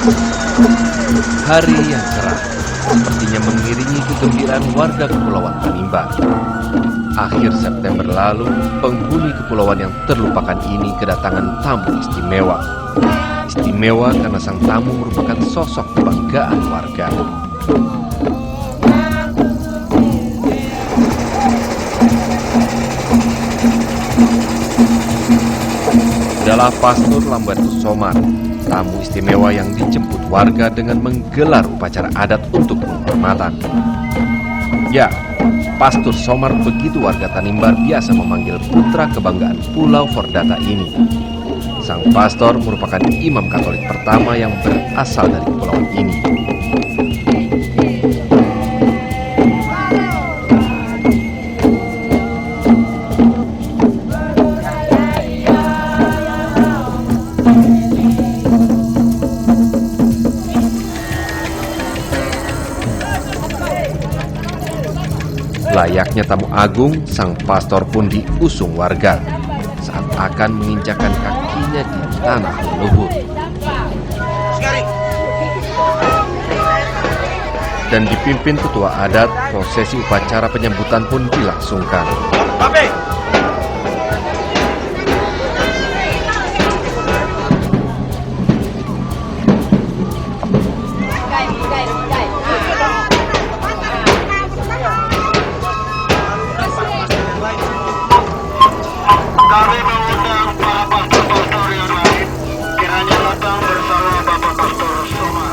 Hari yang cerah sepertinya mengiringi kegembiraan warga Kepulauan Tanimbar. Akhir September lalu, penghuni kepulauan yang terlupakan ini kedatangan tamu istimewa. Istimewa karena sang tamu merupakan sosok kebanggaan warga. Adalah Pastor Lambertus Somar, tamu istimewa yang dijemput warga dengan menggelar upacara adat untuk penghormatan. Ya, Pastor Somar begitu warga Tanimbar biasa memanggil putra kebanggaan Pulau Fordata ini. Sang pastor merupakan imam Katolik pertama yang berasal dari kepulauan ini. Layaknya tamu agung, sang pastor pun diusung warga saat akan menginjakan kakinya di tanah leluhur. Dan dipimpin ketua adat, prosesi upacara penyambutan pun dilangsungkan. Kami mengundang para pastor-pastor yang lain kiranya datang bersama Bapak Pastor Somar.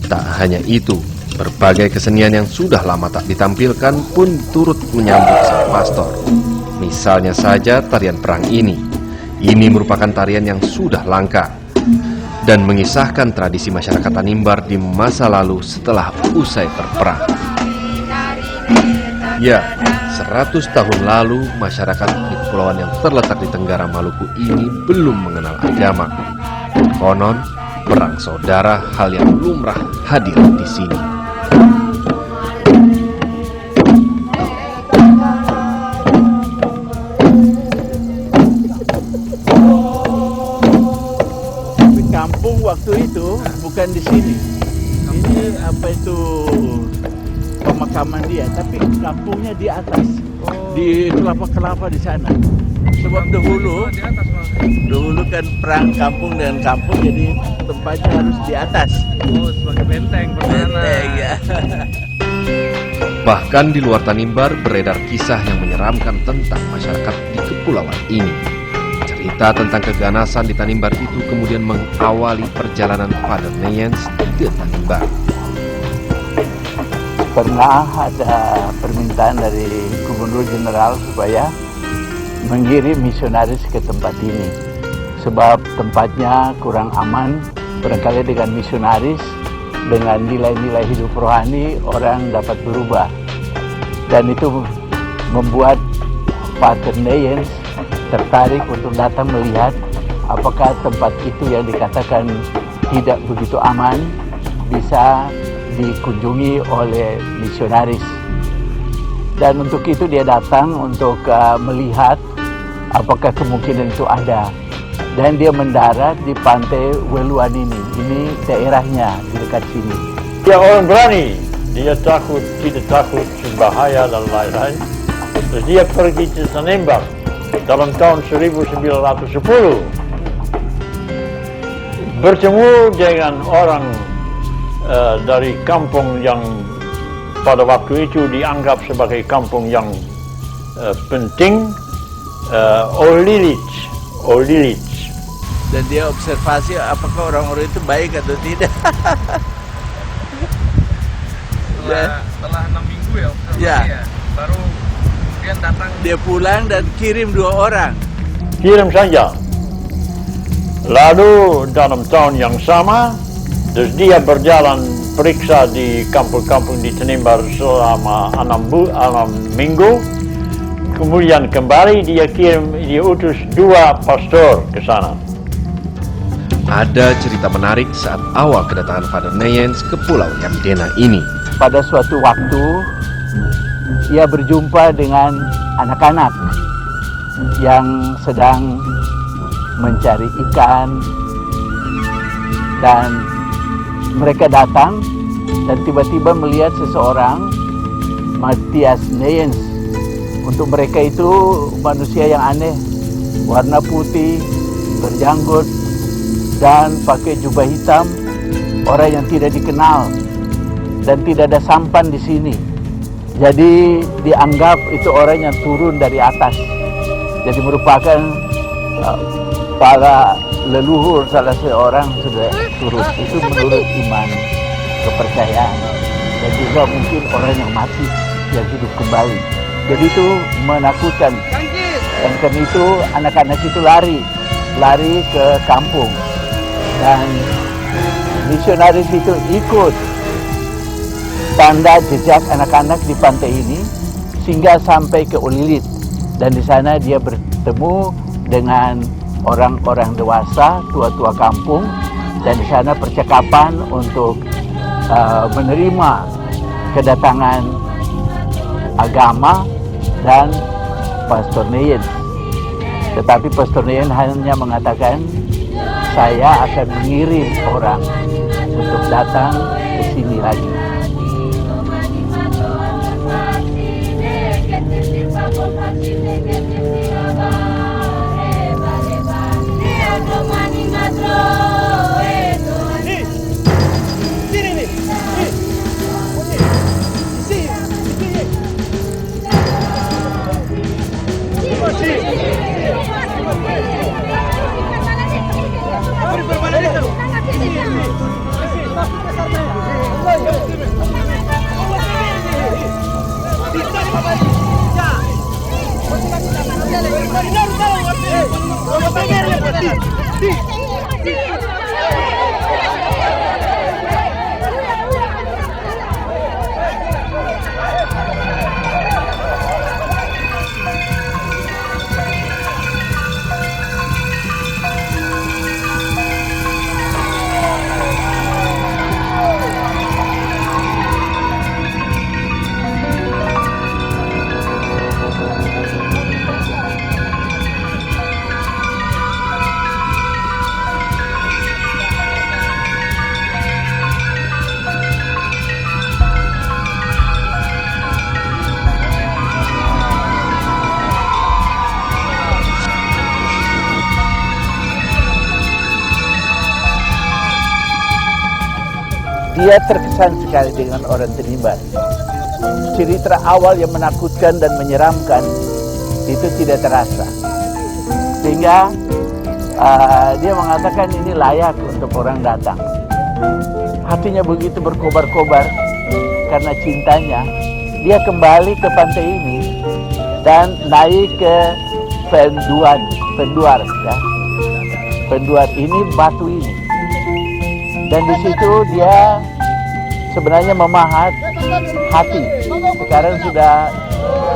Tak hanya itu, berbagai kesenian yang sudah lama tak ditampilkan pun turut menyambut sang pastor. Misalnya saja tarian perang ini. Ini merupakan tarian yang sudah langka dan mengisahkan tradisi masyarakat Tanimbar di masa lalu setelah usai berperang. Ya, 100 tahun lalu masyarakat di kepulauan yang terletak di Tenggara Maluku ini belum mengenal agama. Konon, perang saudara hal yang lumrah hadir di sini. Tapi kampung waktu itu bukan di sini. Ini apa itu pemakaman dia, tapi kampungnya di atas, di kelapa-kelapa di sana. Sebab dahulu kan perang kampung dengan kampung, jadi tempatnya harus di atas. Oh, sebagai benteng pertahanan. Benteng, ya. Bahkan di luar Tanimbar beredar kisah yang menyeramkan tentang masyarakat di kepulauan ini. Cerita tentang keganasan di Tanimbar itu kemudian mengawali perjalanan Father Neyens ke Tanimbar. Pernah ada permintaan dari Gubernur Jenderal supaya mengirim misionaris ke tempat ini. Sebab tempatnya kurang aman, barangkali dengan misionaris, dengan nilai-nilai hidup rohani, orang dapat berubah. Dan itu membuat Pater Neyens tertarik untuk datang melihat apakah tempat itu yang dikatakan tidak begitu aman bisa dikunjungi oleh misionaris. Dan untuk itu dia datang untuk melihat apakah kemungkinan itu ada. Dan dia mendarat di pantai Weluan ini. Ini daerahnya di dekat sini. Dia orang berani, dia takut, tidak takut bahaya dan lain-lain. Terus dia pergi ke Tanimbar dalam tahun 1910. Bertemu dengan orang dari kampung yang pada waktu itu dianggap sebagai kampung yang penting, Olilich. Dan dia observasi apakah orang-orang itu baik atau tidak. Setelah 6 minggu ya observasi Ya. ya. Baru kemudian datang. Dia pulang dan kirim 2 orang. Kirim saja. Lalu dalam tahun yang sama, terus dia berjalan periksa di kampung-kampung di Tanimbar selama 6 minggu. Kemudian kembali dia utus 2 pastor ke sana. Ada cerita menarik saat awal kedatangan Father Neyens ke Pulau Yamdena ini. Pada suatu waktu, ia berjumpa dengan anak-anak yang sedang mencari ikan, dan mereka datang dan tiba-tiba melihat seseorang, Matthias Neyens. Untuk mereka itu manusia yang aneh, warna putih, berjanggut, dan pakai jubah hitam, orang yang tidak dikenal dan tidak ada sampan di sini. Jadi dianggap itu orang yang turun dari atas. Jadi merupakan para leluhur salah seorang sudah turun. Itu menurut iman, kepercayaan, dan juga mungkin orang yang mati yang hidup kembali. Jadi itu menakutkan. Dan karena itu anak-anak itu lari ke kampung, dan misionaris itu ikut tanda jejak anak-anak di pantai ini sehingga sampai ke Ulilit, dan di sana dia bertemu dengan orang-orang dewasa, tua-tua kampung, dan di sana percakapan untuk menerima kedatangan agama dan Pastor Neyens. Tetapi Pastor Neyens hanya mengatakan, saya akan mengirim orang untuk datang ke sini lagi. Dia terkesan sekali dengan orang Tanimbar. Cerita awal yang menakutkan dan menyeramkan itu tidak terasa. Sehingga dia mengatakan ini layak untuk orang datang. Hatinya begitu berkobar-kobar karena cintanya. Dia kembali ke pantai ini dan naik ke Penduar, ya. Penduar ini batu ini. Dan di situ dia sebenarnya memahat hati. Sekarang sudah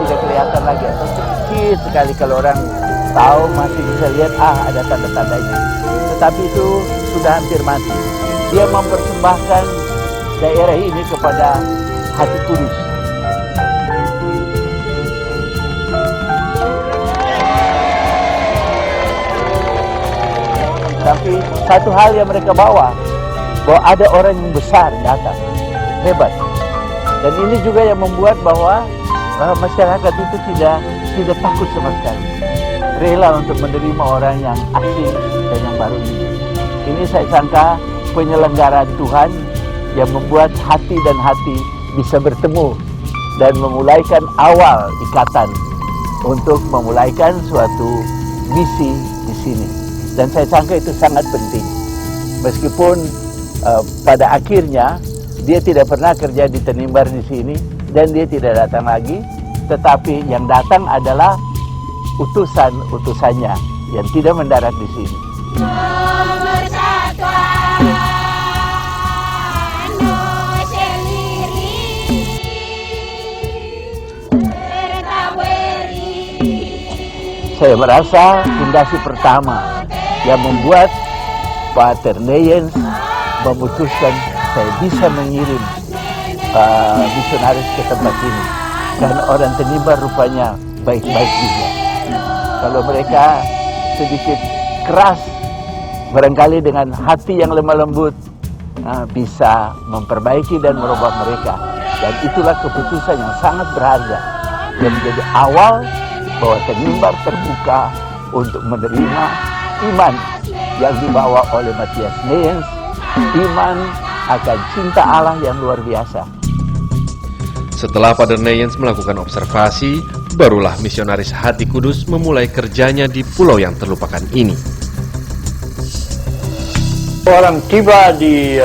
tidak kelihatan lagi, atau kecil sekali kalau orang tahu masih bisa lihat ada tanda-tandanya. Tetapi itu sudah hampir mati. Dia mempersembahkan daerah ini kepada Hati Kudus. Tapi satu hal yang mereka bawa, bahwa ada orang yang besar datang, hebat. Dan ini juga yang membuat bahwa masyarakat itu tidak takut sama sekali, rela untuk menerima orang yang asing dan yang baru ini. Ini saya sangka penyelenggaraan Tuhan yang membuat hati dan hati bisa bertemu dan memulaikan awal ikatan untuk memulaikan suatu misi di sini. Dan saya sangka itu sangat penting, meskipun pada akhirnya dia tidak pernah kerja di Tanimbar di sini dan dia tidak datang lagi. tetapi yang datang adalah utusan-utusannya yang tidak mendarat di sini. Saya merasa fondasi pertama yang membuat Pater Neyens memutuskan saya bisa mengirim misionaris ke tempat ini. Karena orang Tanimbar rupanya baik-baik juga. Kalau mereka sedikit keras, barangkali dengan hati yang lemah lembut bisa memperbaiki dan merubah mereka. Dan itulah keputusan yang sangat berharga yang menjadi awal bahwa Tanimbar terbuka untuk menerima iman yang dibawa oleh Matthias Neyens, iman akan cinta Allah yang luar biasa. Setelah Pater Neyens melakukan observasi, barulah misionaris Hati Kudus memulai kerjanya di pulau yang terlupakan ini. Orang tiba di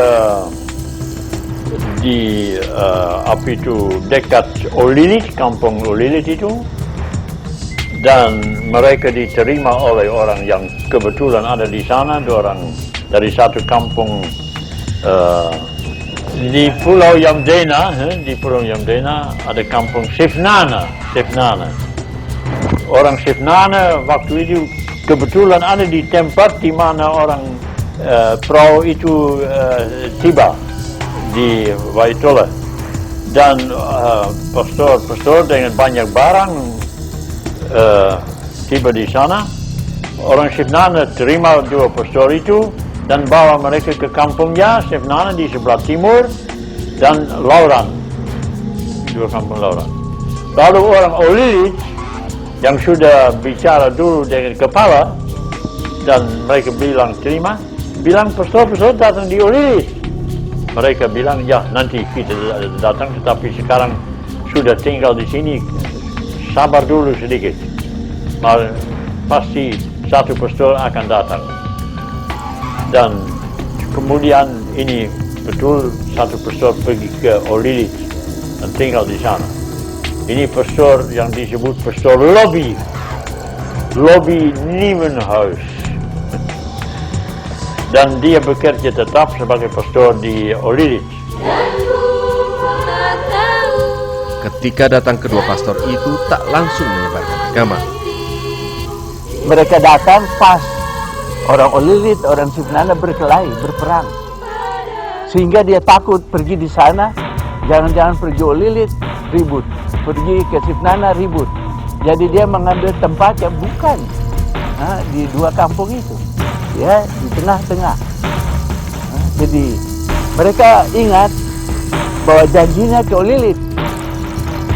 dekat Olilit, kampung Olilit itu, dan mereka diterima oleh orang yang kebetulan ada di sana, dua orang dari satu kampung di Pulau Yamdena. Di Pulau Yamdena ada kampung Sifnana. Orang Sifnana waktu itu kebetulan ada di tempat di mana orang perahu itu tiba di Waitola, dan pastor dengan banyak barang tiba di sana. Orang Sifnana terima dua pastor itu dan bawa mereka ke kampungnya. Sifnana di sebelah timur dan Lauran, dua kampung Lauran. Lalu orang Olilit yang sudah bicara dulu dengan kepala dan mereka bilang terima, bilang pastor datang di Olilit. Mereka bilang ya nanti kita datang, tetapi sekarang sudah tinggal di sini, sabar dulu sedikit, pasti satu pastor akan datang. Dan kemudian ini betul satu pastor pergi ke Olilit dan tinggal di sana. Ini pastor yang disebut pastor Lobby Niemenhuis. Dan dia bekerja tetap sebagai pastor di Olilit. Ketika datang kedua pastor itu tak langsung menyebarkan agama. Mereka datang pas orang Olilit, orang Sifnana berkelahi, berperang. Sehingga dia takut pergi di sana, jangan-jangan pergi Olilit, ribut. Pergi ke Sifnana, ribut. Jadi dia mengambil tempat yang bukan di dua kampung itu. Ya, di tengah-tengah. Jadi mereka ingat bahwa janjinya ke Olilit.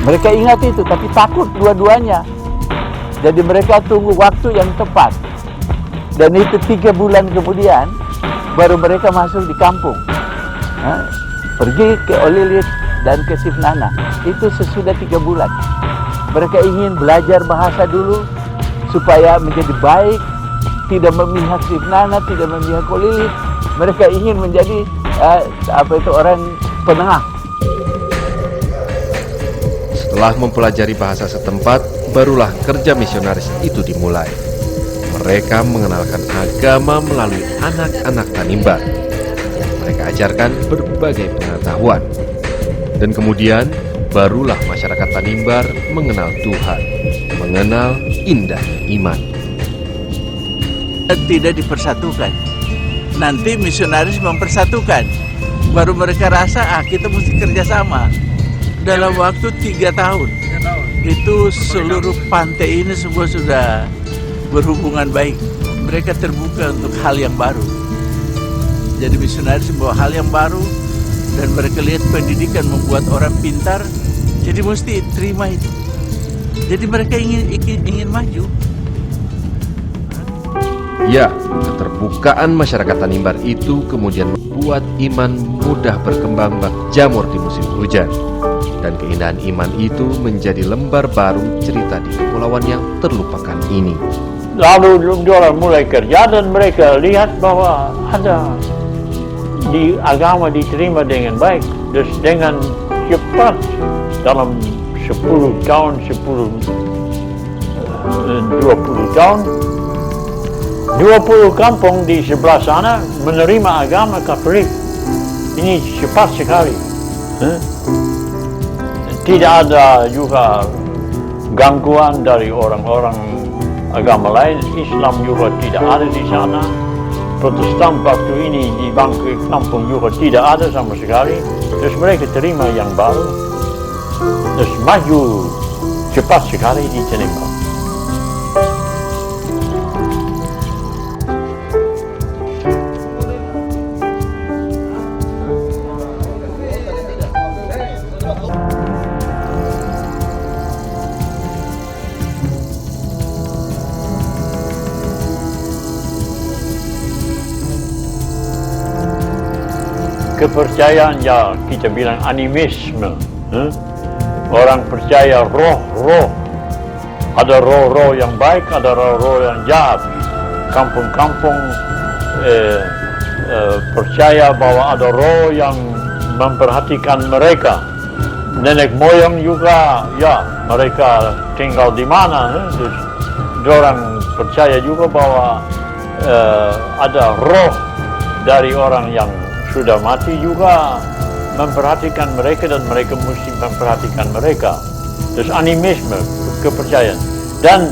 Mereka ingat itu, tapi takut dua-duanya. Jadi mereka tunggu waktu yang tepat. Dan itu 3 bulan kemudian baru mereka masuk di kampung. Pergi ke Olilit dan ke Sifnana. Itu sesudah 3 bulan. Mereka ingin belajar bahasa dulu supaya menjadi baik, tidak memihak Sifnana, tidak memihak Olilit. Mereka ingin menjadi orang penengah. Setelah mempelajari bahasa setempat, barulah kerja misionaris itu dimulai. Mereka mengenalkan agama melalui anak-anak Tanimbar. Mereka ajarkan berbagai pengetahuan. Dan kemudian, barulah masyarakat Tanimbar mengenal Tuhan, mengenal indahnya iman. Tidak dipersatukan. Nanti misionaris mempersatukan. Baru mereka rasa, kita mesti kerjasama. Dalam waktu 3 tahun, itu seluruh pantai ini semua sudah berhubungan baik. Mereka terbuka untuk hal yang baru. Jadi misionaris membawa hal yang baru, dan mereka lihat pendidikan membuat orang pintar. Jadi mesti terima itu. Jadi mereka ingin maju. Ya, keterbukaan masyarakat Tanimbar itu kemudian membuat iman mudah berkembang bak jamur di musim hujan. Dan keindahan iman itu menjadi lembar baru cerita di kepulauan yang terlupakan ini. Lalu orang mulai kerja dan mereka lihat bahwa ada di agama diterima dengan baik. Terus dengan cepat dalam 10 tahun, 20 tahun, 20 kampung di sebelah sana menerima agama Katolik. Ini cepat sekali. Tidak ada juga gangguan dari orang-orang agama lain. Islam juga tidak ada di sana. Protestan waktu ini di bangku kampung juga tidak ada sama sekali. Terus mereka terima yang baru. Terus maju cepat sekali di Tanimbar. Kepercayaan ya kita bilang animisme. Orang percaya roh-roh. Ada roh-roh yang baik, ada roh-roh yang jahat. Kampung-kampung percaya bahwa ada roh yang memperhatikan mereka. Nenek moyang juga, ya mereka tinggal di mana. Terus orang percaya juga bahwa ada roh dari orang yang sudah mati juga memperhatikan mereka dan mereka mesti memperhatikan mereka. Terus animisme, kepercayaan. Dan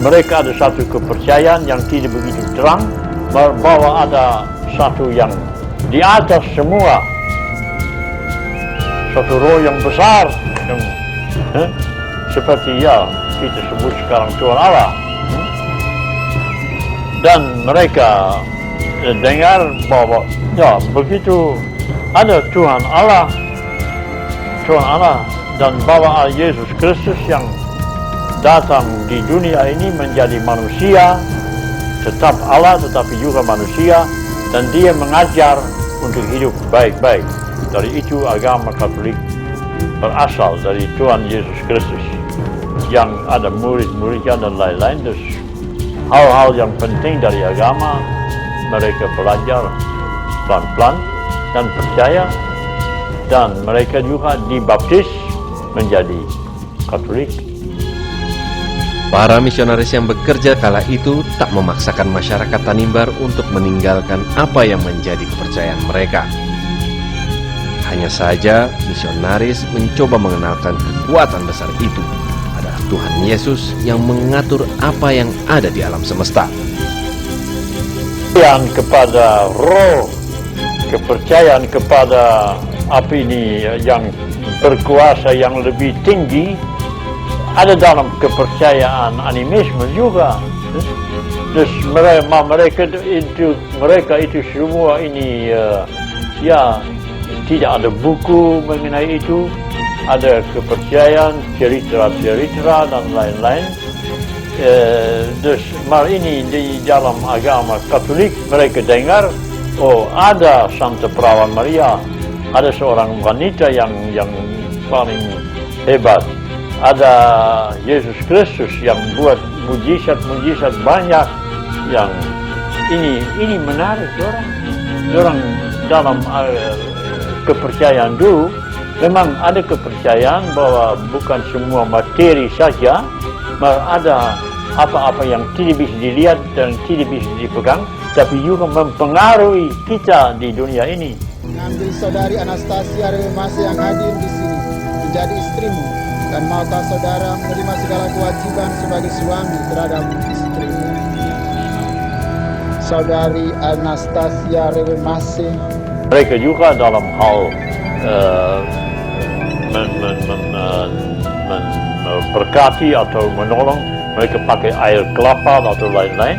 mereka ada satu kepercayaan yang tidak begitu terang, bahwa ada satu yang di atas semua, satu roh yang besar, yang, seperti ya kita sebut sekarang Tuhan Allah. Dan mereka dengar bahwa ya begitu ada Tuhan Allah dan bahwa Yesus Kristus yang datang di dunia ini menjadi manusia, tetap Allah tetapi juga manusia, dan dia mengajar untuk hidup baik-baik. Dari itu agama Katolik berasal dari Tuhan Yesus Kristus yang ada murid-muridnya dan lain-lain. Terus hal-hal yang penting dari agama mereka belajar pelan-pelan dan percaya, dan mereka juga dibaptis menjadi Katolik. Para misionaris yang bekerja kala itu tak memaksakan masyarakat Tanimbar untuk meninggalkan apa yang menjadi kepercayaan mereka. Hanya saja misionaris mencoba mengenalkan kekuatan besar itu adalah Tuhan Yesus yang mengatur apa yang ada di alam semesta. Kepercayaan kepada roh, kepercayaan kepada apa ini yang berkuasa yang lebih tinggi ada dalam kepercayaan animisme juga. Terus mereka itu semua ini ya tidak ada buku mengenai itu, ada kepercayaan cerita-cerita dan lain-lain. Terus ini di dalam agama Katolik mereka dengar, oh ada Santa Perawan Maria, ada seorang wanita yang paling hebat, ada Yesus Kristus yang buat mujizat-mujizat banyak, yang ini menarik orang dalam kepercayaan dulu. Memang ada kepercayaan bahwa bukan semua materi saja, ada apa-apa yang tidak bisa dilihat dan tidak bisa dipegang, tapi juga mempengaruhi kita di dunia ini. Mengambil saudari Anastasia Rewemase yang hadir di sini menjadi istrimu, dan maukah saudara menerima segala kewajiban sebagai suami terhadap istrimu. Saudari Anastasia Rewemase. Mereka juga dalam hal memberkati atau menolong, mereka pakai air kelapa atau lain-lain,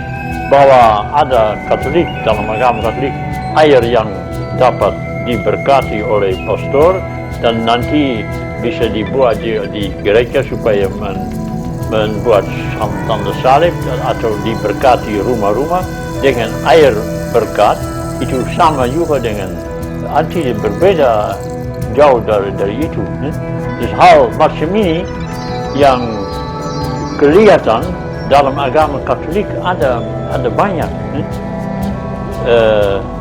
bahwa ada Katolik dalam agama Katolik air yang dapat diberkati oleh pastor dan nanti bisa dibuat di gereja supaya membuat tanda salib atau diberkati rumah-rumah dengan air berkat. Itu sama juga dengan tidak berbeda jauh dari itu. Terus hal macam ini yang kelihatan dalam agama Katolik ada banyak.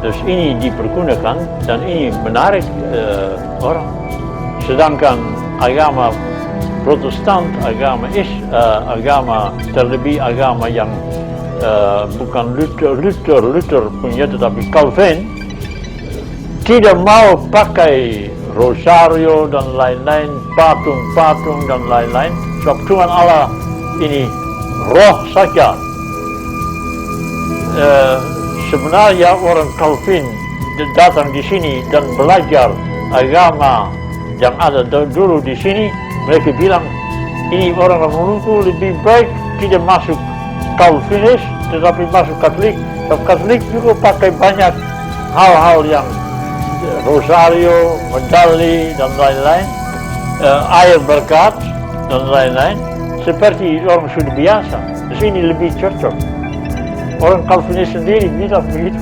Terus ini dipergunakan dan ini menarik orang. Sedangkan agama Protestan, agama terlebih agama yang bukan Luther punya, tetapi Calvin tidak mau pakai rosario dan lain-lain, patung-patung dan lain-lain, sebab Tuhan Allah ini roh saja. Sebenarnya orang Calvin datang di sini dan belajar agama yang ada dulu di sini, mereka bilang ini orang menurutku lebih baik tidak masuk Calvinis tetapi masuk Katolik. Sebab Katolik juga pakai banyak hal-hal yang rosario, medali dan lain-lain, air berkat dan lain-lain, seperti orang sudah biasa. Di sini lebih cocok. Orang Calvinis sendiri bilang begitu.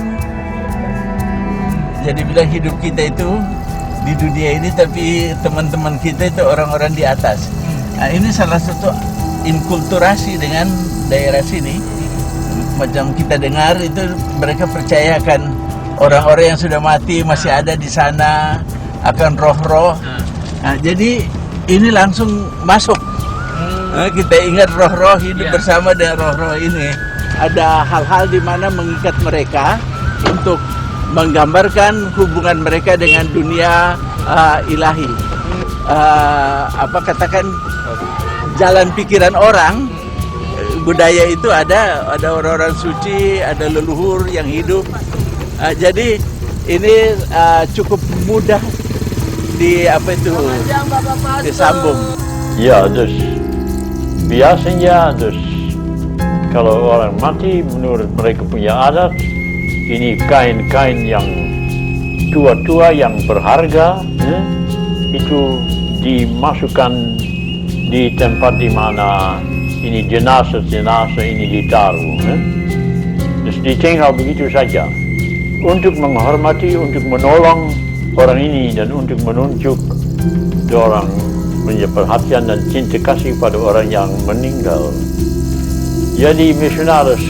Jadi bilang hidup kita itu di dunia ini, tapi teman-teman kita itu orang-orang di atas. Nah, ini salah satu inkulturasi dengan daerah sini. Macam kita dengar itu mereka percayakan orang-orang yang sudah mati masih ada di sana, akan roh-roh. Nah, jadi ini langsung masuk. Nah, kita ingat roh-roh hidup bersama dengan roh-roh ini. Ada hal-hal di mana mengikat mereka untuk menggambarkan hubungan mereka dengan dunia ilahi. Katakan jalan pikiran orang, budaya itu ada orang-orang suci, ada leluhur yang hidup. Jadi ini cukup mudah disambung. Ya, dus biasanya kalau orang mati menurut mereka punya adat, ini kain-kain yang tua-tua yang berharga, itu dimasukkan di tempat di mana ini jenazah-jenazah ini ditaruh. Terus ditinggal begitu saja. Untuk menghormati, untuk menolong orang ini dan untuk menunjuk orang punya perhatian dan cinta kasih pada orang yang meninggal. Jadi misionaris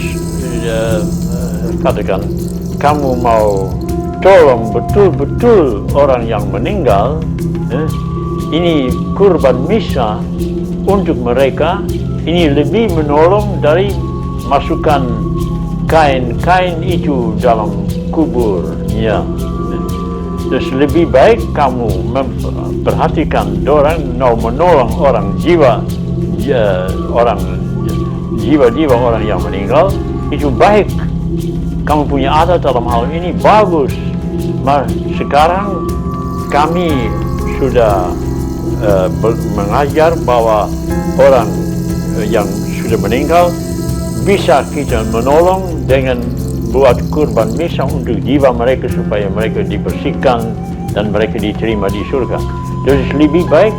katakan, kamu mau tolong betul-betul orang yang meninggal, ini kurban misa untuk mereka, ini lebih menolong dari masukkan kain-kain itu dalam kuburnya. Terus lebih baik kamu memperhatikan orang, menolong orang jiwa-jiwa orang yang meninggal, itu baik. Kamu punya adat dalam hal ini bagus. Sekarang kami sudah mengajar bahwa orang yang sudah meninggal bisa kita menolong dengan buat kurban misa untuk jiwa mereka supaya mereka dibersihkan dan mereka diterima di surga. Jadi lebih baik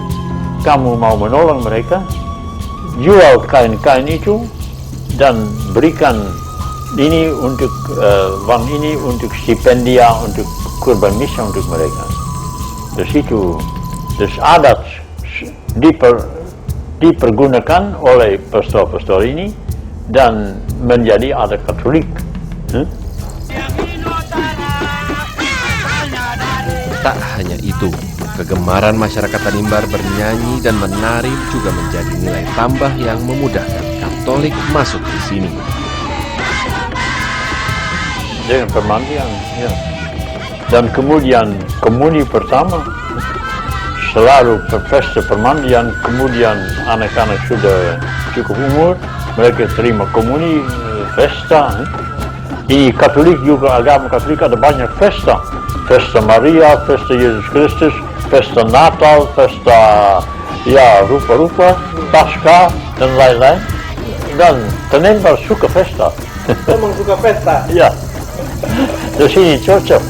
kamu mau menolong mereka, jual kain-kain itu dan berikan ini untuk uang ini untuk stipendia untuk kurban misa untuk mereka. Terus adat dipergunakan oleh pastor-pastor ini dan menjadi adat Katolik. Tak hanya itu, kegemaran masyarakat Tanimbar bernyanyi dan menari juga menjadi nilai tambah yang memudahkan Katolik masuk di sini. Dengan pemandian, ya. Dan kemudian komuni pertama, selalu pesta pemandian, kemudian anak-anak sudah cukup umur, mereka terima komuni, pesta. Di Katolik juga, agama Katolik ada banyak pesta. Pesta Maria, pesta Yesus Kristus, pesta Natal, pesta ya rupa-rupa, Paskah dan lain-lain. Dan Tanimbar suka pesta. Memang suka pesta? Ya. Di sini cocok.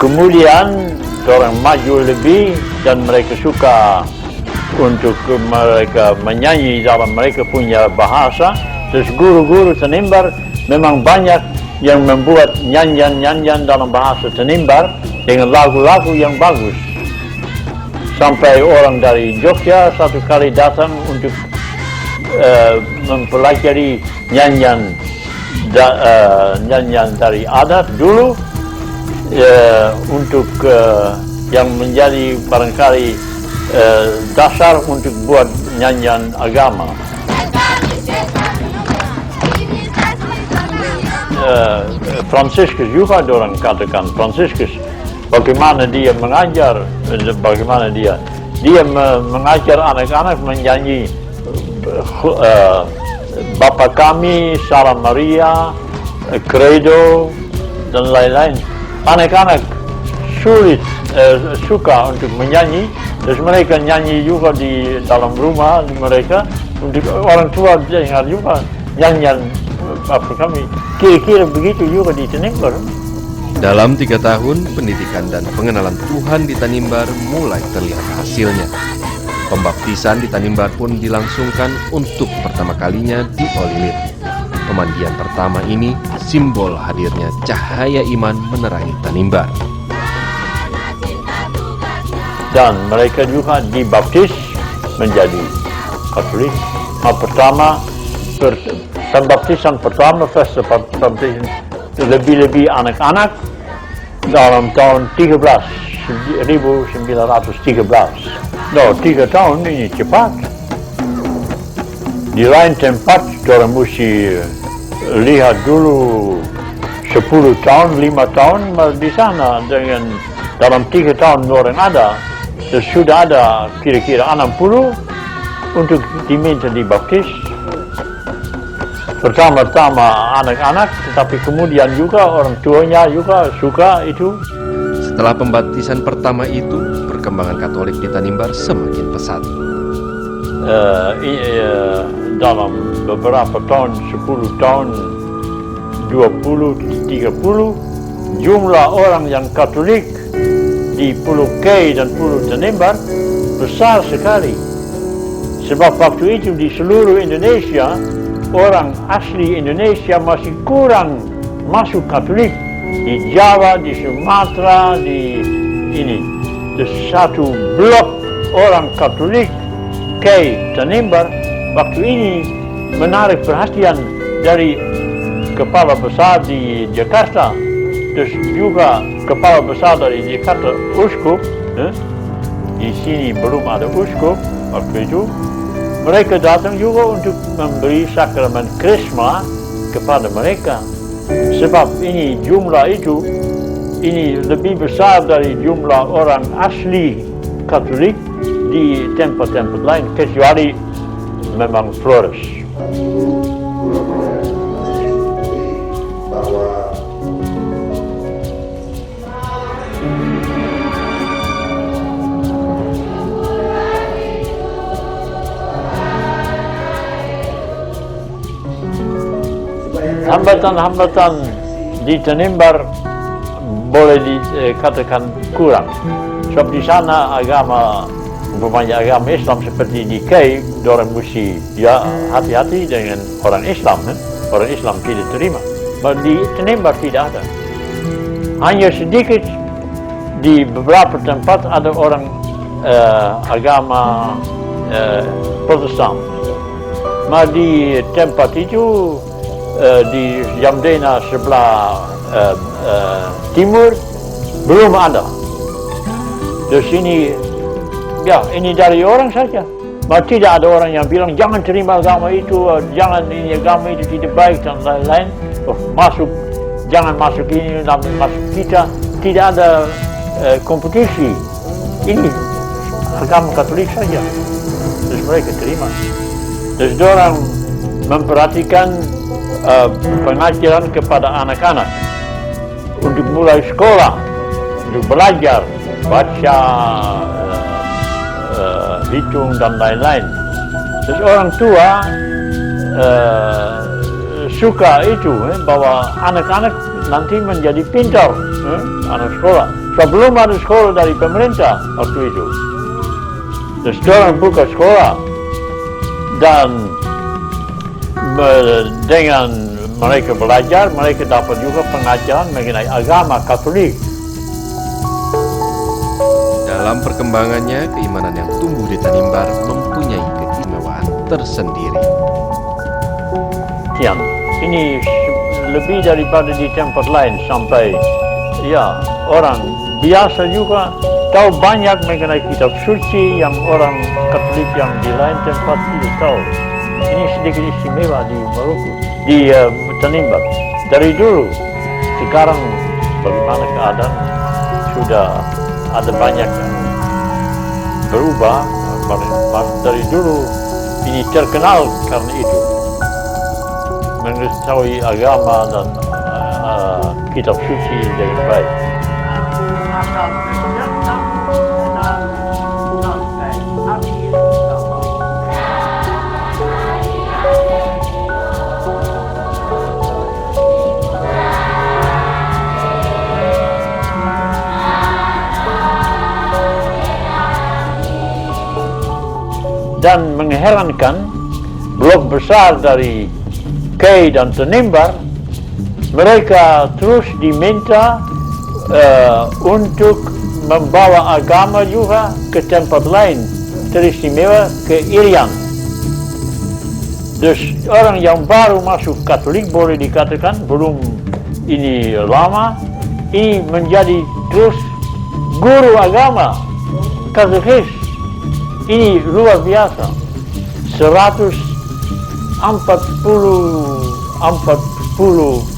Kemudian orang maju lebih dan mereka suka untuk mereka menyanyi dalam mereka punya bahasa. Terus guru-guru Tanimbar memang banyak yang membuat nyanyian-nyanyian dalam bahasa Tanimbar dengan lagu-lagu yang bagus. Sampai orang dari Jogja satu kali datang untuk mempelajari nyanyian dari adat dulu, untuk yang menjadi barangkali dasar untuk buat nyanyian agama. Fransiskus juga orang katakan, Fransiskus bagaimana dia mengajar, bagaimana dia mengajar anak-anak menyanyi Bapa Kami, Salam Maria, Credo dan lain-lain. Anak-anak sulit suka untuk menyanyi, terus mereka nyanyi juga di dalam rumah mereka. Untuk orang tua dengar juga nyanyian Bapa Kami. Kira-kira begitu juga di Tanimbar. Dalam 3 tahun, pendidikan dan pengenalan Tuhan di Tanimbar mulai terlihat hasilnya. Pembaptisan di Tanimbar pun dilangsungkan untuk pertama kalinya di Olilit. Pemandian pertama ini simbol hadirnya cahaya iman menerangi Tanimbar. Dan mereka juga dibaptis menjadi Katolik. Pertama, pembaptisan pertama, fase pembaptisan lebih-lebih anak-anak dalam tahun 1913. No, 3 tahun ini cepat. Di lain tempat, orang mesti lihat dulu 10 tahun, 5 tahun, di sana dengan dalam 3 tahun orang ada, sudah ada kira-kira 60 untuk diminta dibaptis. Pertama-tama anak-anak, tetapi kemudian juga orang tuanya juga suka itu. Setelah pembaptisan pertama itu, perkembangan Katolik di Tanimbar semakin pesat. Dalam beberapa tahun, 10 tahun, 20, 30, jumlah orang yang Katolik di Pulau K dan Pulau Tanimbar besar sekali. Sebab waktu itu di seluruh Indonesia, orang asli Indonesia masih kurang masuk Katolik. Di Jawa, di Sumatera, di ini. Satu blok orang Katolik K Tanimbar waktu ini menarik perhatian dari kepala besar di Jakarta, terus juga kepala besar dari Jakarta, uskup. Di sini belum ada uskup waktu itu. Mereka datang juga untuk memberi sakramen Krisma kepada mereka. Sebab ini jumlah itu, ini lebih besar dari jumlah orang asli Katolik di tempat-tempat lain, kecuali memang Flores. Hambatan-hambatan di Tanimbar boleh dikatakan kurang. Sebab di sana agama, umpamanya agama Islam seperti di K, orang mesti hati-hati dengan orang Islam. Orang Islam tidak terima. Di Tanimbar tidak ada. Hanya sedikit di beberapa tempat ada orang agama Protestan. Di tempat itu di Jamdena sebelah timur belum ada. Di sini, ya ini dari orang saja. Tidak ada orang yang bilang jangan terima agama itu, jangan ini agama itu tidak baik dan lain-lain. Jangan masuk ini, masuk kita. Tidak ada kompetisi. Ini agama Katolik saja. Terus mereka terima. Terus orang memperhatikan pengajaran kepada anak-anak untuk mulai sekolah, untuk belajar, baca, hitung dan lain-lain. Terus orang tua suka itu bahwa anak-anak nanti menjadi pintar, anak sekolah. Sebelum ada sekolah dari pemerintah waktu itu. Terus orang buka sekolah dan dengan mereka belajar, mereka dapat juga pengajaran mengenai agama Katolik. Dalam perkembangannya, keimanan yang tumbuh di Tanimbar mempunyai keistimewaan tersendiri. Ini lebih daripada di tempat lain sampai orang biasa juga tahu banyak mengenai kitab suci yang orang Katolik yang di lain tempat tidak tahu. Ini sedikit istimewa di Maluku, di Tanimbar. Dari dulu, sekarang bagaimana keadaan sudah ada banyak yang berubah. Dari dulu ini terkenal karena itu, mengetahui agama dan kitab suci dengan baik. Dan mengherankan, blok besar dari Kei dan Tanimbar, mereka terus diminta untuk membawa agama juga ke tempat lain, teristimewa ke Irian. Dus orang yang baru masuk Katolik boleh dikatakan belum ini lama, ini menjadi terus guru agama, katekis. Ini luar biasa. 140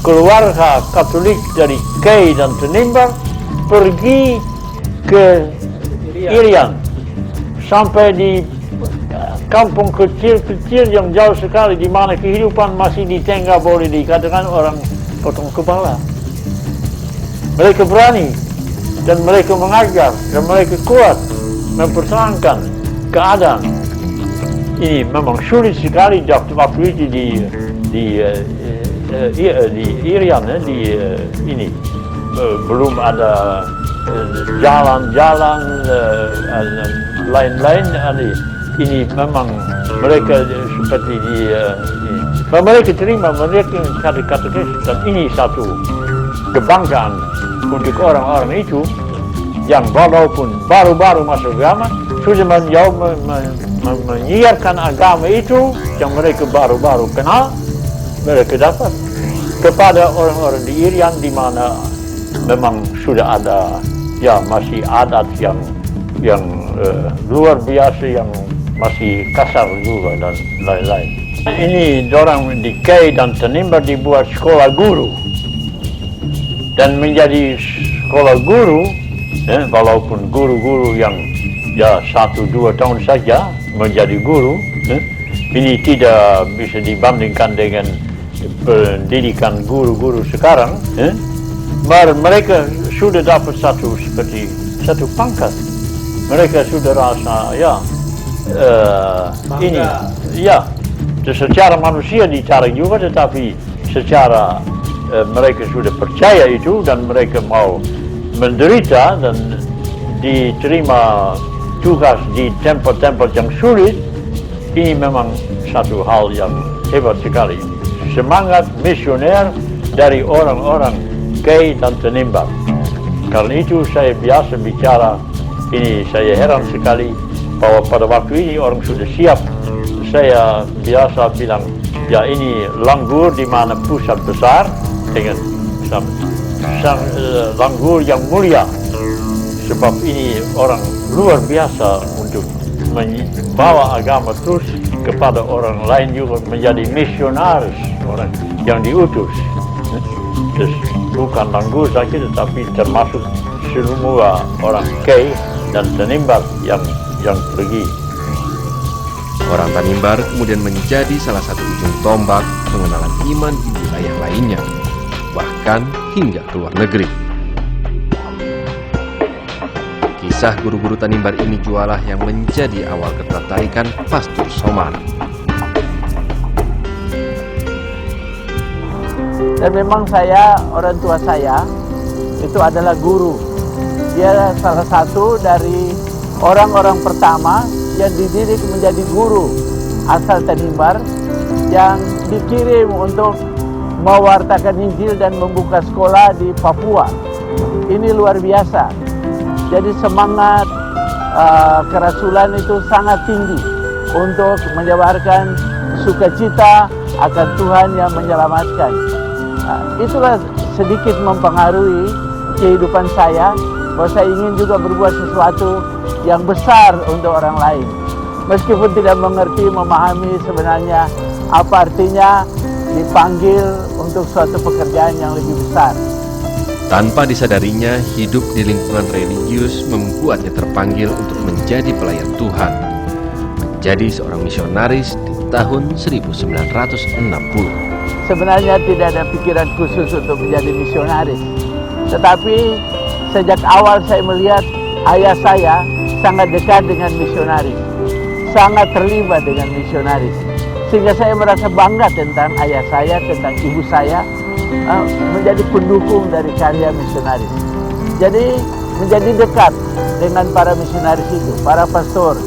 keluarga Katolik dari Kei dan Tanimbar pergi ke Irian, sampai di kampung kecil-kecil yang jauh sekali, di mana kehidupan masih di tengah boleh dikatakan orang potong kepala. Mereka berani dan mereka mengajar dan mereka kuat mempertahankan keadaan. Ini memang sulit sekali waktu itu di Irian, ini belum ada jalan-jalan lain-lain. Ini memang mereka seperti mereka terima, mereka katekis, dan ini satu kebanggaan untuk orang-orang itu yang walaupun baru-baru masuk agama sudah menyiarkan agama itu yang mereka baru-baru kenal, mereka dapat kepada orang-orang di Irian, di mana memang sudah ada masih adat yang luar biasa, yang masih kasar juga dan lain-lain. Ini orang di Kei dan Tanimbar dibuat sekolah guru, dan menjadi sekolah guru, walaupun guru-guru yang 1-2 tahun saja menjadi guru, ini tidak bisa dibandingkan dengan pendidikan guru-guru sekarang. Mereka sudah dapat seperti satu pangkat. Mereka sudah rasa ini secara manusia dicari juga, tetapi secara mereka sudah percaya itu, dan mereka mau menderita dan diterima tugas di tempat-tempat yang sulit. Ini memang satu hal yang hebat sekali. Semangat misioner dari orang-orang Kei dan Tanimbar. Karena itu saya biasa bicara, ini saya heran sekali bahwa pada waktu ini orang sudah siap. Saya biasa bilang, ini Langgur di mana pusat besar, dengan Langgur yang mulia. Sebab ini orang luar biasa untuk membawa agama terus kepada orang lain juga, menjadi misionaris, orang yang diutus. Terus bukan Langgur saja, tetapi termasuk semua orang Kei dan Tanimbar yang pergi. Orang Tanimbar kemudian menjadi salah satu ujung tombak pengenalan iman di wilayah lainnya, bahkan hingga ke luar negeri. Kisah guru-guru Tanimbar ini jualah yang menjadi awal ketertarikan Pastor Somar. Dan memang orang tua saya itu adalah guru. Dia salah satu dari orang-orang pertama yang dididik menjadi guru asal Tanimbar, yang dikirim untuk mewartakan Injil dan membuka sekolah di Papua. Ini luar biasa. Jadi semangat kerasulan itu sangat tinggi untuk menyebarkan sukacita akan Tuhan yang menyelamatkan. Itulah sedikit mempengaruhi kehidupan saya bahwa saya ingin juga berbuat sesuatu yang besar untuk orang lain. Meskipun tidak mengerti, memahami sebenarnya apa artinya dipanggil untuk suatu pekerjaan yang lebih besar. Tanpa disadarinya, hidup di lingkungan religius membuatnya terpanggil untuk menjadi pelayan Tuhan, menjadi seorang misionaris di tahun 1960. Sebenarnya tidak ada pikiran khusus untuk menjadi misionaris, tetapi sejak awal saya melihat ayah saya sangat dekat dengan misionaris, sangat terlibat dengan misionaris, sehingga saya merasa bangga tentang ayah saya, tentang ibu saya, menjadi pendukung dari karya misionaris. Jadi menjadi dekat dengan para misionaris itu, para pastor.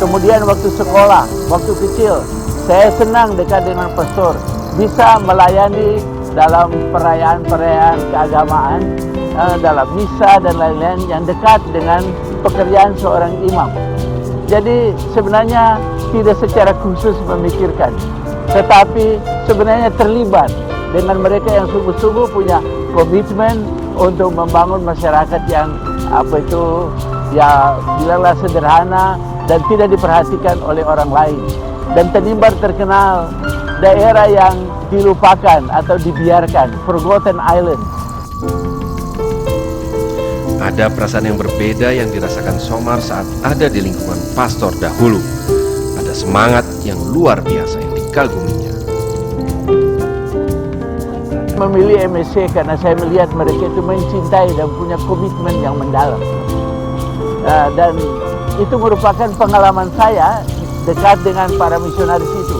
Kemudian waktu sekolah, waktu kecil, saya senang dekat dengan pastor, bisa melayani dalam perayaan-perayaan keagamaan, dalam misa dan lain-lain yang dekat dengan pekerjaan seorang imam. Jadi sebenarnya tidak secara khusus memikirkan, tetapi sebenarnya terlibat dengan mereka yang sungguh-sungguh punya komitmen untuk membangun masyarakat yang ya bilanglah sederhana dan tidak diperhatikan oleh orang lain. Dan Tanimbar terkenal daerah yang dilupakan atau dibiarkan, Forgotten Island. Ada perasaan yang berbeda yang dirasakan Somar saat ada di lingkungan pastor dahulu. Ada semangat yang luar biasa yang dikaguminya. Memilih MSC karena saya melihat mereka itu mencintai dan punya komitmen yang mendalam. Dan itu merupakan pengalaman saya dekat dengan para misionaris itu.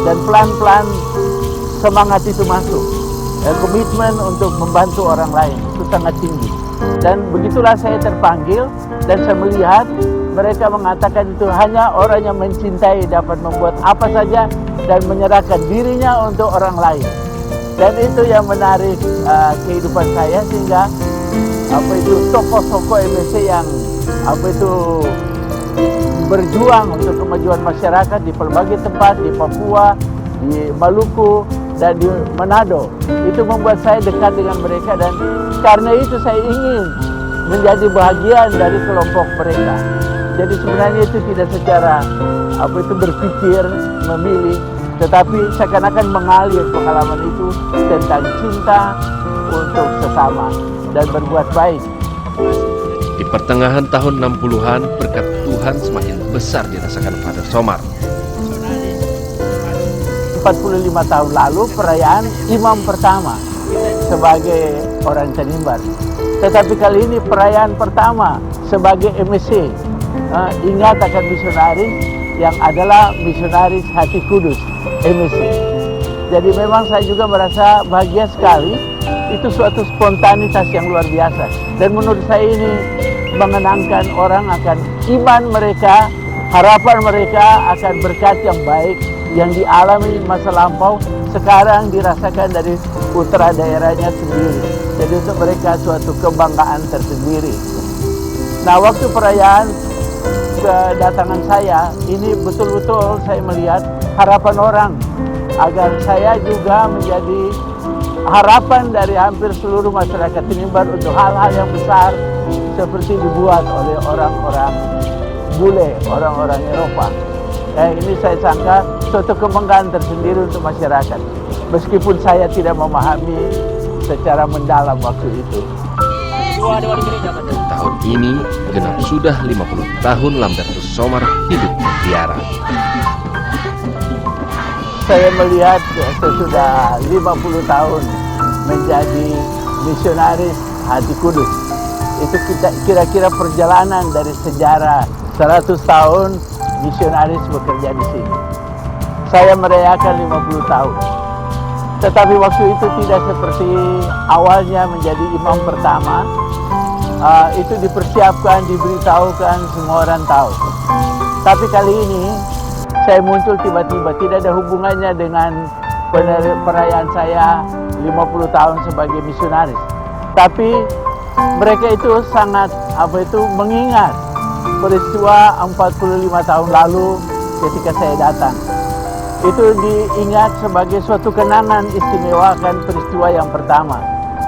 Dan pelan-pelan semangat itu masuk. Komitmen untuk membantu orang lain itu sangat tinggi. Dan begitulah saya terpanggil dan saya melihat mereka mengatakan itu hanya orang yang mencintai dapat membuat apa saja dan menyerahkan dirinya untuk orang lain. Dan itu yang menarik kehidupan saya, sehingga tokoh-tokoh MSC yang berjuang untuk kemajuan masyarakat di berbagai tempat, di Papua, di Maluku, dan di Manado. Itu membuat saya dekat dengan mereka, dan karena itu saya ingin menjadi bagian dari kelompok mereka. Jadi sebenarnya itu tidak secara berpikir, memilih, tetapi seakan-akan mengalir pengalaman itu tentang cinta untuk sesama dan berbuat baik. Di pertengahan tahun 60-an, berkat Tuhan semakin besar dirasakan Father Somar. 45 tahun lalu perayaan imam pertama sebagai orang Tanimbar. Tetapi kali ini perayaan pertama sebagai MSC. Ingat akan misionaris yang adalah misionaris Hati Kudus, MSC. Jadi memang saya juga merasa bahagia sekali. Itu suatu spontanitas yang luar biasa. Dan menurut saya ini mengenangkan orang akan iman mereka, harapan mereka akan berkat yang baik yang dialami masa lampau, sekarang dirasakan dari putra daerahnya sendiri. Jadi untuk mereka suatu kebanggaan tersendiri. Nah, waktu perayaan kedatangan saya, ini betul-betul saya melihat harapan orang agar saya juga menjadi harapan dari hampir seluruh masyarakat Tanimbar untuk hal-hal yang besar seperti dibuat oleh orang-orang bule, orang-orang Eropa. Ini saya sangka suatu kebanggaan tersendiri untuk masyarakat, meskipun saya tidak memahami secara mendalam waktu itu. Tahun ini genap sudah 50 tahun Lambertus Somar hidup di Tiara. Saya melihat sesudah 50 tahun menjadi misionaris Hati Kudus. Itu kira-kira perjalanan dari sejarah 100 tahun misionaris bekerja di sini. Saya merayakan 50 tahun. Tetapi waktu itu tidak seperti awalnya menjadi imam pertama. Itu dipersiapkan, diberitahukan, semua orang tahu. Tapi kali ini saya muncul tiba-tiba, tidak ada hubungannya dengan perayaan saya 50 tahun sebagai misionaris. Tapi mereka itu sangat mengingat peristiwa 45 tahun lalu ketika saya datang. Itu diingat sebagai suatu kenangan istimewa kan peristiwa yang pertama.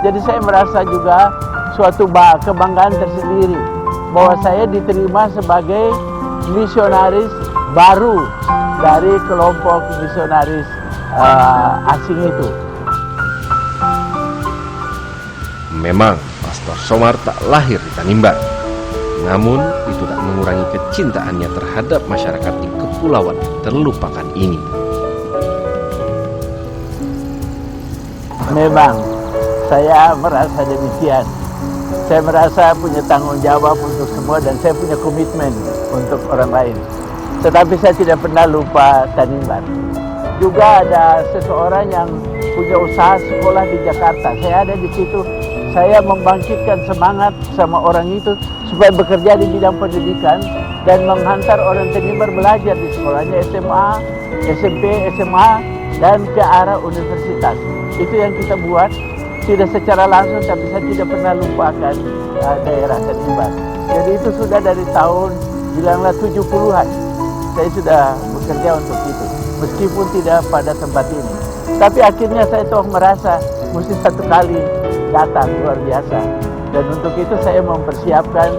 Jadi saya merasa juga suatu kebanggaan tersendiri bahwa saya diterima sebagai misionaris baru dari kelompok misionaris asing itu. Memang Pastor Somar tak lahir di Tanimbar, namun itu tak mengurangi kecintaannya terhadap masyarakat di kepulauan terlupakan ini. Memang saya merasa demikian. Saya merasa punya tanggung jawab untuk semua dan saya punya komitmen untuk orang lain. Tetapi saya tidak pernah lupa Tanimbar. Juga ada seseorang yang punya usaha sekolah di Jakarta. Saya ada di situ. Saya membangkitkan semangat sama orang itu supaya bekerja di bidang pendidikan dan menghantar orang Tanimbar belajar di sekolahnya SMA, SMP, SMA dan ke arah universitas. Itu yang kita buat. Tidak secara langsung, tapi saya tidak pernah lupakan daerah Tanimbar. Jadi itu sudah dari tahun, bilanglah 70-an. Saya sudah bekerja untuk itu, meskipun tidak pada tempat ini. Tapi akhirnya saya toh merasa mesti satu kali datang luar biasa. Dan untuk itu saya mempersiapkan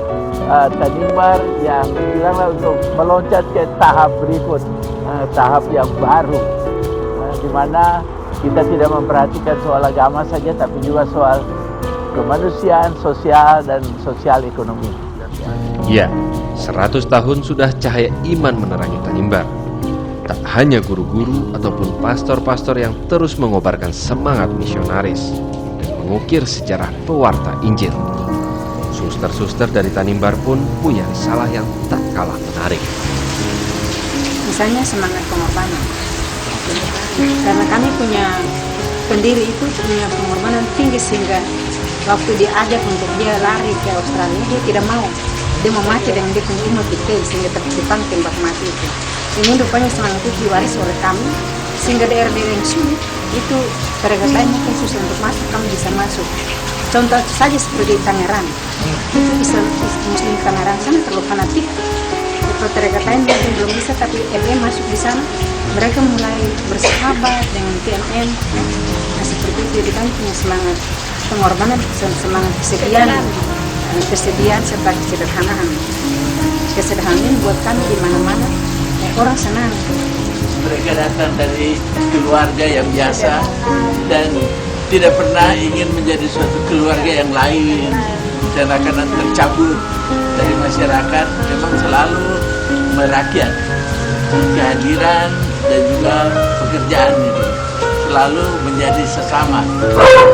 Tanimbar yang bilanglah untuk meloncat ke tahap berikut, tahap yang baru, di mana kita tidak memperhatikan soal agama saja, tapi juga soal kemanusiaan, sosial, dan sosial ekonomi. Ya, 100 tahun sudah cahaya iman menerangi Tanimbar. Tak hanya guru-guru ataupun pastor-pastor yang terus mengobarkan semangat misionaris dan mengukir sejarah pewarta Injil. Suster-suster dari Tanimbar pun punya risalah yang tak kalah menarik. Misalnya semangat pengorbanan. Karena kami punya pendiri itu punya pengorbanan tinggi sehingga waktu dia ajak untuk dia lari ke Australia, dia tidak mau. Dia mau mati dengan dia punya umur detail sehingga terdepan tembak mati itu. Ini rupanya semangat itu diwaris oleh kami sehingga daerah-daerah yang sulit itu terdekat lain mungkin susah untuk masuk, kami bisa masuk. Contoh saja seperti Tangerang, itu Muslim Tangerang sana terlalu fanatik. Kalau terdekat lain mungkin belum bisa, tapi FM masuk di sana. Mereka mulai bersahabat dengan TNM. Nah seperti itu, jadi kami punya semangat pengorbanan, semangat kesediaan serta kesederhanaan. Kesederhanaan ini buat kami di mana-mana orang senang. Mereka datang dari keluarga yang biasa dan tidak pernah ingin menjadi suatu keluarga yang lain dan akan tercabut dari masyarakat. Memang selalu merakyat kehadiran dan juga pekerjaan itu selalu menjadi sesama.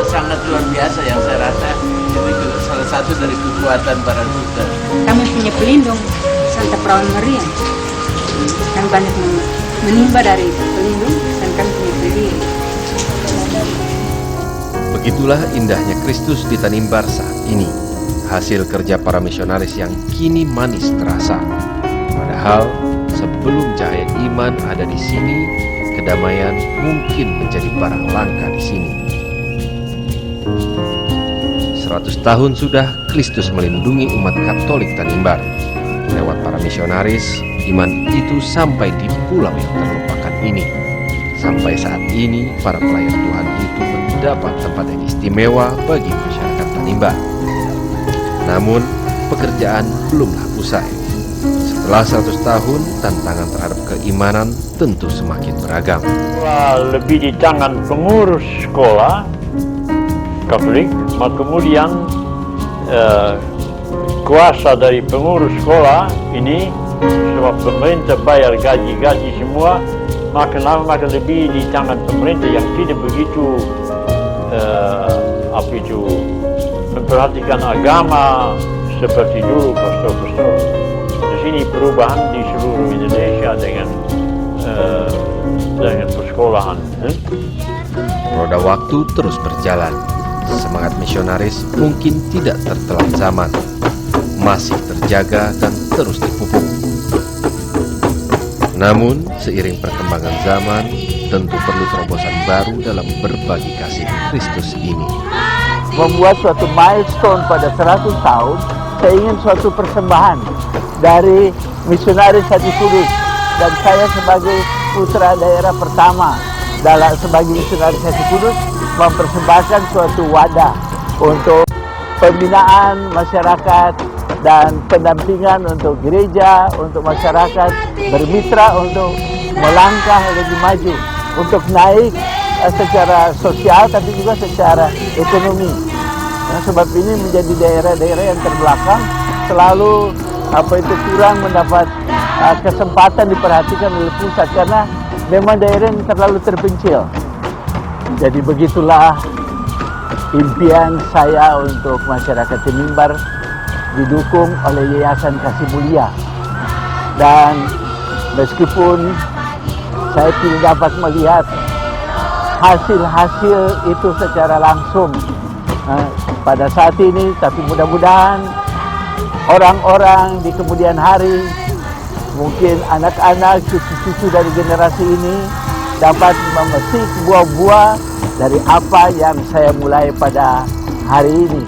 Sangat luar biasa yang saya rasa itu salah satu dari kekuatan para suster. Kami punya pelindung Santa Perawan Maria. Kami banyak menimba dari pelindung dan kami punya pendiri. Begitulah indahnya Kristus di Tanimbar saat ini. Hasil kerja para misionaris yang kini manis terasa. Padahal sebelum cahaya iman ada di sini, kedamaian mungkin menjadi barang langka di sini. 100 tahun sudah Kristus melindungi umat Katolik Tanimbar. Lewat para misionaris, iman itu sampai di pulau yang terlupakan ini. Sampai saat ini, para pelayan Tuhan itu mendapat tempat yang istimewa bagi masyarakat Tanimbar. Namun, pekerjaan belumlah usai. Setelah 100 tahun, tantangan terhadap keimanan tentu semakin beragam. Lebih di tangan pengurus sekolah Katolik, maka kemudian kuasa dari pengurus sekolah ini, sebab pemerintah bayar gaji semua, makin lama makin lebih di tangan pemerintah yang tidak begitu memperhatikan agama seperti dulu pastor-pastor. Di sini perubahan di seluruh Indonesia dengan persekolahan. Roda waktu terus berjalan. Semangat misionaris mungkin tidak tertelan zaman, masih terjaga dan terus dipupuk. Namun, seiring perkembangan zaman, tentu perlu terobosan baru dalam berbagi kasih Kristus ini. Membuat suatu milestone pada 100 tahun, saya ingin suatu persembahan dari misionaris Hati Kudus. Dan saya sebagai putra daerah pertama sebagai misionaris Hati Kudus mempersembahkan suatu wadah untuk pembinaan masyarakat dan pendampingan untuk gereja, untuk masyarakat, bermitra untuk melangkah lebih maju, untuk naik secara sosial tapi juga secara ekonomi. Nah, sebab ini menjadi daerah-daerah yang terbelakang selalu kurang mendapat kesempatan diperhatikan oleh pusat karena memang daerah yang terlalu terpencil. Jadi begitulah impian saya untuk masyarakat Tenimbar didukung oleh Yayasan Kasih Mulia. Dan meskipun saya tidak dapat melihat hasil-hasil itu secara langsung pada saat ini, tapi mudah-mudahan orang-orang di kemudian hari, mungkin anak-anak, cucu-cucu dari generasi ini dapat memetik buah-buah dari apa yang saya mulai pada hari ini.